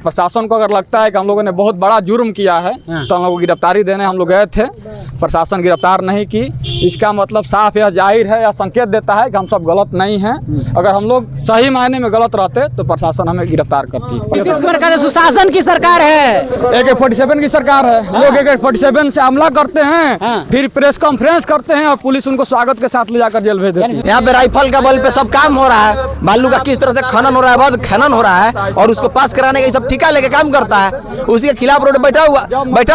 प्रशासन को अगर लगता है कि हम लोगों ने बहुत बड़ा जुर्म किया है तो हम लोग गिरफ्तारी देने हम लोग गए थे, प्रशासन गिरफ्तार नहीं की। इसका मतलब साफ या जाहिर है या संकेत देता है कि हम सब गलत नहीं हैं। अगर हम लोग सही मायने में गलत रहते तो प्रशासन हमें गिरफ्तार करती। नीतीश कुमार का सुशासन की सरकार है, AK-47 की सरकार है। लोग AK-47 से हमला करते हैं, फिर प्रेस कॉन्फ्रेंस करते हैं और पुलिस उनको स्वागत के साथ ले जाकर जेल भेज देती है। यहाँ पे राइफल का बल पे सब काम हो रहा है, बालू का किस तरह से खनन हो रहा है, बहुत खनन हो रहा है और उसको पास कराने का सब ठेका लेके काम करता है। उसी के खिलाफ रोड बैठा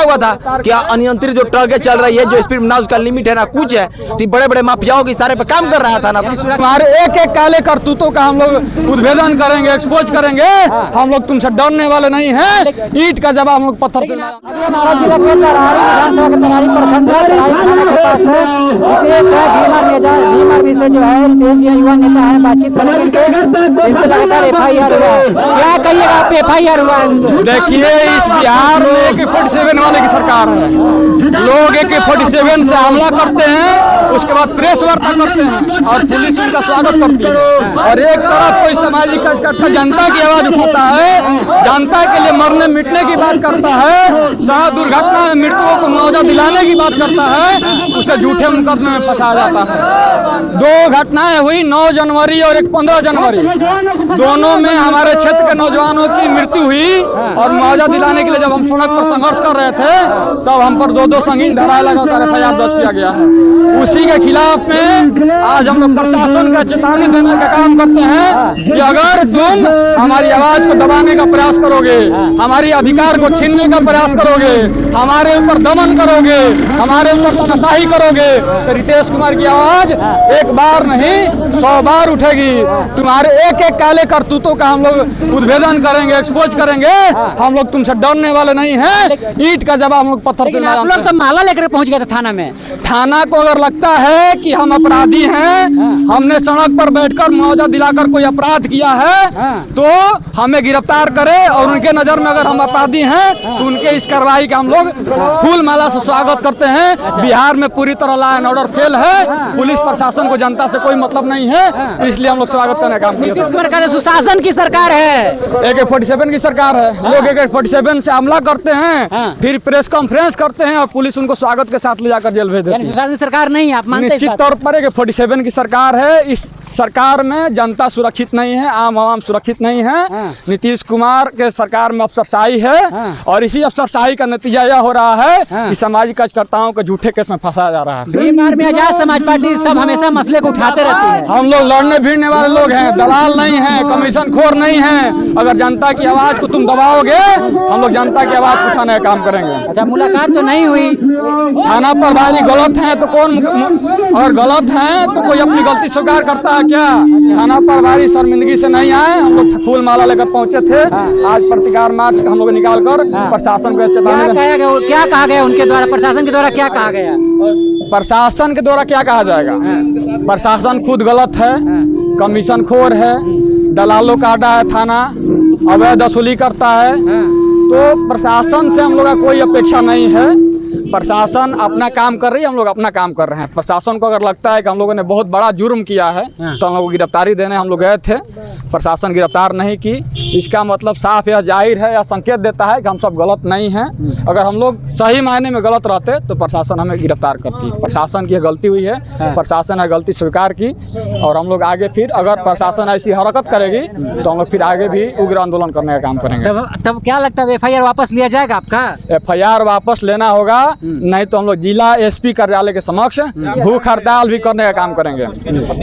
हुआ था कि अनियंत्रित जो ट्रकें चल रही है, जो स्पीड ना उसका लिमिट है ना कुछ है, तो बड़े बड़े माफियाओं के इशारे पे काम कर रहा था ना। हमारे एक एक काले करतूतों का हम लोग उद्भेदन करेंगे, एक्सपोज करेंगे। हम लोग तुमसे डरने वाले नहीं हैं। ईंट का जवाब हम लोग पत्थर से। हमारा जिला के तरारी विधानसभा के तरारी प्रखंड थाना के पास है रितेश है, भीमर भी से जो है रितेश युवा नेता है, बातचीत करेंगे। इनके लगातार FIR हुआ, क्या कहिएगा आप? FIR हुआ है। देखिए, इस बिहार में AK-47 वाले की सरकार है। लोग AK-47 से हमला करते हैं, उसके बाद प्रेस वार्ता करते हैं और पुलिस उनका स्वागत करती है। और एक तरफ कोई सामाजिक कार्यकर्ता जनता की आवाज उठाता है, जनता के लिए मरने मिटने की बात करता है, सड़क दुर्घटना में मृतकों को मुआवजा दिलाने की बात करता है, उसे झूठे मुकदमे में फंसाया जाता है। 2 घटनाएं हुई, 9 जनवरी और एक 15 जनवरी। दोनों में हमारे क्षेत्र के नौजवानों की मृत्यु हुई और मुआवजा दिलाने के लिए जब हम सड़क पर संघर्ष कर रहे थे तब हम पर 2 संगीन धाराएं लगाकर FIR दर्ज किया गया है। उसी के खिलाफ में आज हम लोग प्रशासन का चेतावनी देने का काम करते हैं कि अगर तुम हमारी आवाज को दबाने का प्रयास करोगे, हमारी अधिकार को छीनने का प्रयास करोगे, हमारे ऊपर दमन करोगे, हमारे ऊपर तानाशाही करोगे तो रितेश कुमार की आवाज एक बार नहीं 100 बार उठेगी। तुम्हारे एक एक काले करतूतों का हम लोग उद्भेदन करेंगे, एक्सपोज करेंगे। हम लोग तुमसे डरने वाले नहीं हैं। ईंट का जवाब हम लोग पत्थर से। आप लोग तो माला लेकर पहुंच गए थे थाना में। थाना को अगर लगता है कि हम अपराधी हैं, हमने सड़क पर बैठकर मुआवजा दिलाकर कोई अपराध किया है तो हमें गिरफ्तार करे और उनके नजर में अगर हम अपराधी हैं तो उनके इस कार्रवाई का हम लोग फूल माला से स्वागत करते हैं। बिहार में पूरी तरह लॉ एंड ऑर्डर फेल है, पुलिस प्रशासन को जनता से कोई मतलब नहीं है, इसलिए हम लोग स्वागत करने का काम किया। नीतीश कुमार का सुशासन की सरकार है, AK-47 की सरकार है। लोग AK-47 से हमला करते हैं, फिर प्रेस कॉन्फ्रेंस करते हैं और पुलिस उनको स्वागत के साथ ले जाकर जेल भेज देती है। सरकार नहीं, आप मानते हैं? निश्चित तौर पर AK-47 की सरकार है। इस सरकार में जनता सुरक्षित नहीं है, आम आवाम सुरक्षित नहीं है। नीतीश कुमार के सरकार में अफसरशाही है और इसी अफसरशाही का नतीजा यह हो रहा है कि सामाजिक कार्यकर्ताओं को झूठे केस में फंसाया जा रहा है। बिहार में आजाद समाज पार्टी सब हमेशा मसले को उठाते रहती है। हम लोग लड़ने भिड़ने वाले लोग हैं, दलाल नहीं हैं, कमीशन खोर नहीं हैं। अगर जनता की आवाज को तुम दबाओगे, हम लोग जनता की आवाज को उठाने का काम करेंगे। अच्छा, मुलाकात तो नहीं हुई। थाना प्रभारी गलत है तो कौन, और गलत है तो कोई अपनी गलती स्वीकार करता है क्या? थाना प्रभारी शर्मिंदगी से नहीं आए, हम लोग फूल माला लेकर पहुंचे थे। आज प्रतिकार मार्च हम लोग निकाल कर प्रशासन को चेतावनी। क्या कहा गया उनके द्वारा, प्रशासन के द्वारा क्या कहा गया? प्रशासन के द्वारा क्या कहा जाएगा? प्रशासन खुद गलत है, कमीशन खोर है, दलालों का अड्डा है थाना, अवैध वसूली करता है। तो प्रशासन से हम लोग का कोई अपेक्षा नहीं है। प्रशासन अपना काम कर रही है, हम लोग अपना काम कर रहे हैं। प्रशासन को अगर लगता है कि हम लोगों ने बहुत बड़ा जुर्म किया है तो हम लोग गिरफ्तारी देने हम लोग गए थे, प्रशासन गिरफ्तार नहीं की। इसका मतलब साफ या जाहिर है या संकेत देता है कि हम सब गलत नहीं हैं। अगर हम लोग सही मायने में गलत रहते तो प्रशासन हमें गिरफ्तार करती। प्रशासन की गलती हुई है, प्रशासन ने गलती स्वीकार की और हम लोग आगे फिर अगर प्रशासन ऐसी हरकत करेगी तो हम लोग फिर आगे भी उग्र आंदोलन करने का काम करेंगे। तब क्या लगता है FIR वापस लिया जाएगा आपका? FIR वापस लेना होगा, नहीं तो हम लोग जिला SP कार्यालय के समक्ष भूख हड़ताल भी करने का काम करेंगे।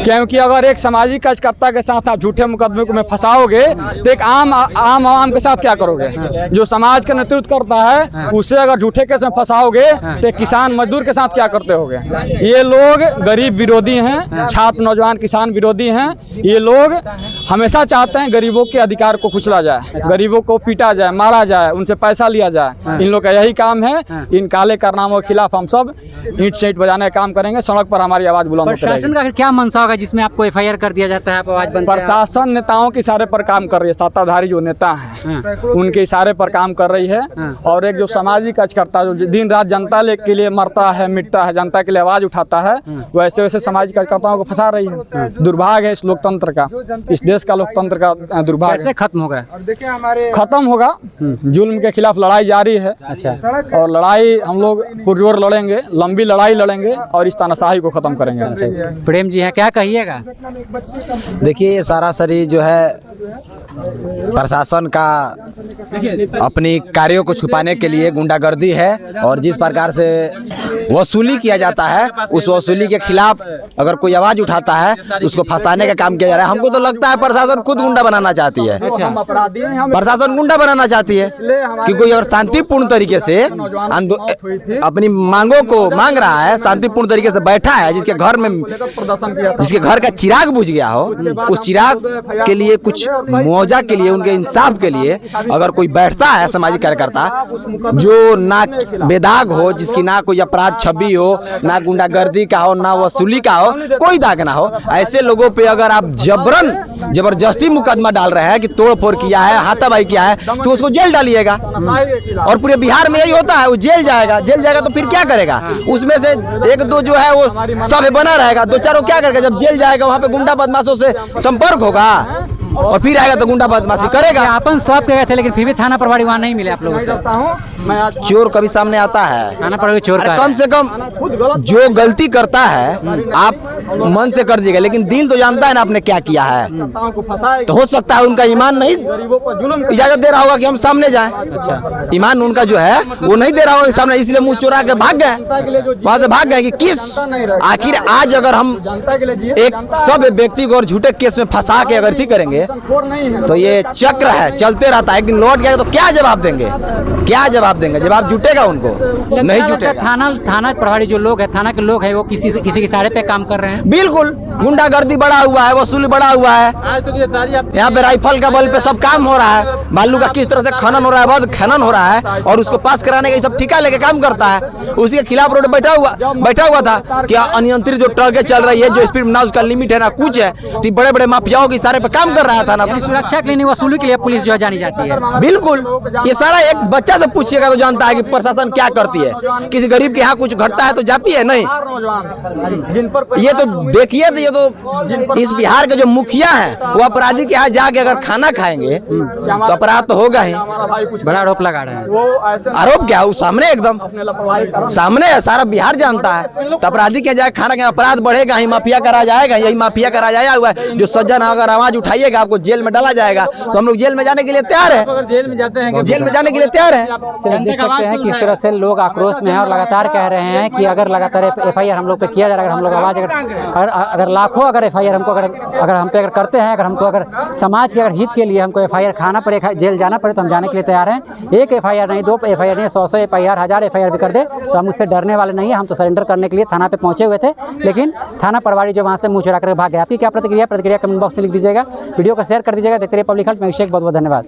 क्योंकि अगर एक सामाजिक कार्यकर्ता के साथ आप झूठे मुकदमे को में फंसाओगे तो एक आम आवाम के साथ क्या करोगे? जो समाज का नेतृत्व करता है उसे अगर झूठे केस में फंसाओगे तो किसान मजदूर के साथ क्या करते होगे? ये लोग गरीब विरोधी हैं, छात्र नौजवान किसान विरोधी हैं। ये लोग हमेशा चाहते हैं गरीबों के अधिकार को कुचला जाए, गरीबों को पीटा जाए, मारा जाए, उनसे पैसा लिया जाए। इन लोग का यही काम है। इन काले कारनामों के खिलाफ हम सब ईंट से ईंट बजाने का काम करेंगे। सड़क पर हमारी आवाज़ बुलंद होती रहेगी। प्रशासन का आखिर क्या मंशा होगा जिसमें आपको एफआईआर कर दिया जाता है, आप आवाज बनते हैं? प्रशासन नेताओं के इशारे पर काम कर रही है। सत्ताधारी जो नेता हैं उनके इशारे पर काम कर रही है। और एक जो सामाजिक कार्यकर्ता जो दिन रात जनता के लिए मरता है, मिटता है, जनता के लिए आवाज़ उठाता है, वैसे वैसे सामाजिक कार्यकर्ताओं को फंसा रही है। दुर्भाग्य है इस लोकतंत्र का, इस देश का लोकतंत्र का दुर्भाग्य। कैसे खत्म होगा? खत्म होगा, जुल्म के खिलाफ लड़ाई जारी है। अच्छा, और लड़ाई हम लोग पुरजोर लड़ेंगे, लंबी लड़ाई लड़ेंगे और इस तानाशाही को खत्म करेंगे। प्रेम जी हैं, क्या कहिएगा? देखिए ये सरासरी जो है प्रशासन का अपनी कार्यों को छुपाने के लिए गुंडागर्दी है। और जिस प्रकार से वसूली किया जाता है, उस वसूली के खिलाफ अगर कोई आवाज़ उठाता है उसको फंसाने का काम किया जा रहा है। हमको तो लगता है प्रशासन खुद गुंडा बनाना चाहती है। प्रशासन गुंडा बनाना चाहती है कि कोई अगर शांतिपूर्ण तरीके से अपनी मांगों को मांग रहा है, शांतिपूर्ण तरीके से बैठा है, जिसके घर का चिराग बुझ गया हो, उस चिराग के लिए कुछ मुआवजा के लिए, उनके इंसाफ के लिए अगर कोई बैठता है सामाजिक कार्यकर्ता जो ना बेदाग हो, जिसकी ना कोई अपराध छवि हो, ना गुंडागर्दी का हो, ना वसूली का हो, कोई दाग ना हो, ऐसे लोगों पे अगर आप जबरदस्ती मुकदमा डाल रहे हैं कि तोड़ फोड़ किया है, हाथापाई किया है, तो उसको जेल डालिएगा। और पूरे बिहार में यही होता है, वो जेल जाएगा तो फिर क्या करेगा? उसमें से एक दो जो है वो सब बना रहेगा, दो चार वो क्या करेगा? जब जेल जाएगा वहाँ पे गुंडा बदमाशों से संपर्क होगा और फिर आएगा तो गुंडा बदमाशी करेगा। अपन सब गए थे लेकिन फिर भी थाना प्रभारी वहाँ नहीं मिले आप लोगों से। चोर कभी सामने आता है? थाना प्रभारी चोर का कम से कम जो गलती करता है आप मन से कर दीजिएगा, लेकिन दिल तो जानता है ना आपने क्या किया है। तो हो सकता है उनका ईमान नहीं इजाजत दे रहा होगा कि हम सामने जाएं। अच्छा, ईमान उनका जो है वो नहीं दे रहा होगा सामने, इसलिए मुंह चुरा के भाग गए, वहां से भाग गए कि किस आखिर आज अगर हम एक सब व्यक्ति को और झूठे केस में फंसा के अगर थी करेंगे तो ये चक्र है, चलते रहता है। एक दिन लौट गया तो क्या जवाब देंगे? क्या जवाब देंगे? जवाब जुटेगा उनको? नहीं जुटेगा। थाना प्रभारी जो लोग है, थाना के लोग है, वो किसी के इशारे पे काम कर रहे हैं। बिल्कुल, गुंडागर्दी बढ़ा हुआ है, वसूली बढ़ा हुआ है। यहाँ पे राइफल का बल पे सब काम हो रहा है। बालू का किस तरह से खनन हो रहा है, बहुत खनन हो रहा है, और उसको पास कराने का सब ठिका लेके काम करता है। उसी के खिलाफ रोड बैठा हुआ था कि अनियंत्रित जो ट्रकें चल रही है, जो स्पीड ना उसका लिमिट है ना कुछ है, तो बड़े बड़े माफियाओं के इशारे पे काम कर रहा था ना। सुरक्षा के लिए, वसूली के लिए पुलिस जो है जानी जाती है। बिल्कुल, ये सारा एक बच्चा से पूछिएगा तो जानता है कि प्रशासन क्या करती है। किसी गरीब के यहाँ कुछ घटता है तो जाती है नहीं। ये तो देखिए, ये तो इस बिहार के जो मुखिया हैं वो अपराधी के यहाँ जाके अगर खाना खाएंगे तो अपराध तो होगा ही। बड़ा आरोप लगा रहे हैं। आरोप क्या? वो सामने एकदम सामने है, सारा बिहार जानता है। तो अपराधी के जाए खाना खाएंगे, अपराध बढ़ेगा ही, माफिया करा जाएगा। यही माफिया करा जाया हुआ है। जो सज्जन अगर आवाज उठाइएगा आपको जेल में डाला जाएगा, तो हम लोग जेल में जाने के लिए तैयार है। अगर जेल में जाते हैं, जेल में जाने के लिए तैयार है। देख सकते हैं किस तरह से लोग आक्रोश में हैं और लगातार कह रहे हैं कि अगर लगातार एफआईआर हम लोग पे किया जा रहा है, अगर हम लोग आवाज अगर लाखों अगर एफआईआर हमको अगर हम पे अगर करते हैं, अगर हमको अगर समाज के अगर हित के लिए हमको एफआईआर खाना पड़े, जेल जाना पड़े, तो हम जाने के लिए तैयार हैं। एक एफआईआर नहीं, 2 एफआईआर नहीं, 100 एफआईआर, 1000 एफआईआर भी कर दे तो हम उससे डरने वाले नहीं है। हम तो सरेंडर करने के लिए थाना पे पहुंचे हुए थे, लेकिन थाना प्रभारी जो वहाँ से मुँह चुरा कर भाग गया। आपकी क्या प्रतिक्रिया कमेंट बॉक्स में लिख दीजिएगा। वीडियो को शेयर कर दीजिएगा। देखते रहिए पब्लिक हेल्थ। मैं अभिषेक, बहुत बहुत धन्यवाद।